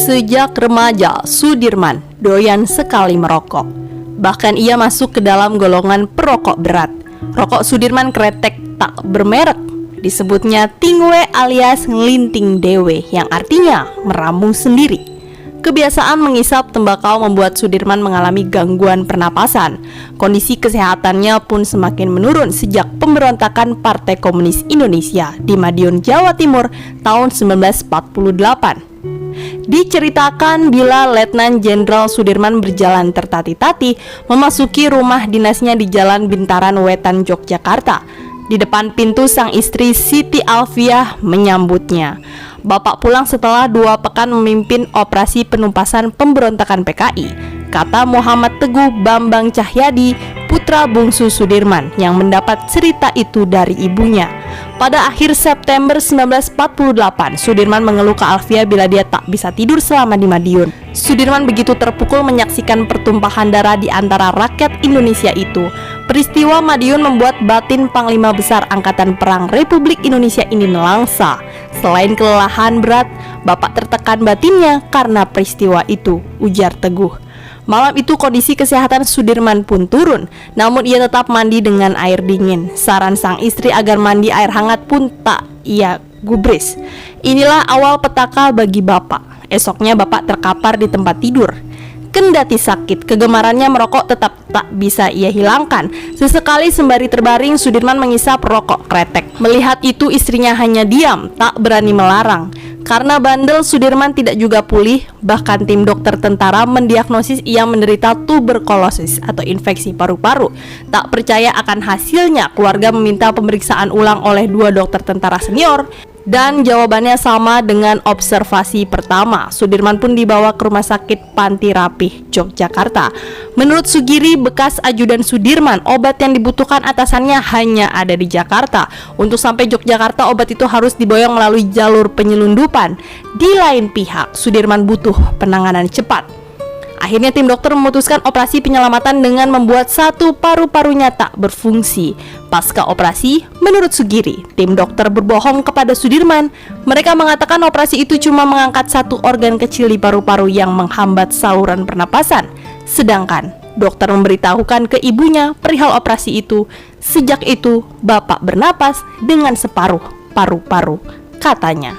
Sejak remaja, Sudirman doyan sekali merokok. Bahkan ia masuk ke dalam golongan perokok berat. Rokok Sudirman kretek tak bermerek. Disebutnya tingwe alias ngelinting dewe, yang artinya meramu sendiri. Kebiasaan menghisap tembakau membuat Sudirman mengalami gangguan pernapasan. Kondisi kesehatannya pun semakin menurun sejak pemberontakan Partai Komunis Indonesia di Madiun, Jawa Timur tahun 1948. Diceritakan bila Letnan Jenderal Sudirman berjalan tertati-tati memasuki rumah dinasnya di Jalan Bintaran Wetan, Yogyakarta. Di depan pintu sang istri Siti Alfiah menyambutnya. Bapak pulang setelah 2 pekan memimpin operasi penumpasan pemberontakan PKI, kata Muhammad Teguh Bambang Cahyadi, putra bungsu Sudirman, yang mendapat cerita itu dari ibunya. Pada akhir September 1948, Sudirman mengeluh ke Alfiah bila dia tak bisa tidur selama di Madiun. Sudirman begitu terpukul menyaksikan pertumpahan darah di antara rakyat Indonesia itu. Peristiwa Madiun membuat batin Panglima Besar Angkatan Perang Republik Indonesia ini nelangsa. Selain kelelahan berat, Bapak tertekan batinnya karena peristiwa itu, ujar Teguh. Malam itu kondisi kesehatan Sudirman pun turun, namun ia tetap mandi dengan air dingin. Saran sang istri agar mandi air hangat pun tak ia gubris. Inilah awal petaka bagi Bapak. Esoknya Bapak terkapar di tempat tidur. Kendati sakit, kegemarannya merokok tetap tak bisa ia hilangkan. Sesekali sembari terbaring, Sudirman menghisap rokok kretek. Melihat itu istrinya hanya diam, tak berani melarang. Karena bandel, Sudirman tidak juga pulih. Bahkan tim dokter tentara mendiagnosis ia menderita tuberkulosis atau infeksi paru-paru. Tak percaya akan hasilnya, keluarga meminta pemeriksaan ulang oleh 2 dokter tentara senior. Dan jawabannya sama dengan observasi pertama. Sudirman pun dibawa ke Rumah Sakit Panti Rapih, Yogyakarta. Menurut Sugiri, bekas ajudan Sudirman, obat yang dibutuhkan atasannya hanya ada di Jakarta. Untuk sampai Yogyakarta, obat itu harus diboyong melalui jalur penyelundupan. Di lain pihak, Sudirman butuh penanganan cepat. Akhirnya tim dokter memutuskan operasi penyelamatan dengan membuat satu paru-parunya tak berfungsi. Pasca operasi, menurut Sugiri, tim dokter berbohong kepada Sudirman. Mereka mengatakan operasi itu cuma mengangkat satu organ kecil di paru-paru yang menghambat saluran pernapasan. Sedangkan dokter memberitahukan ke ibunya perihal operasi itu. Sejak itu, Bapak bernapas dengan separuh paru-paru, katanya.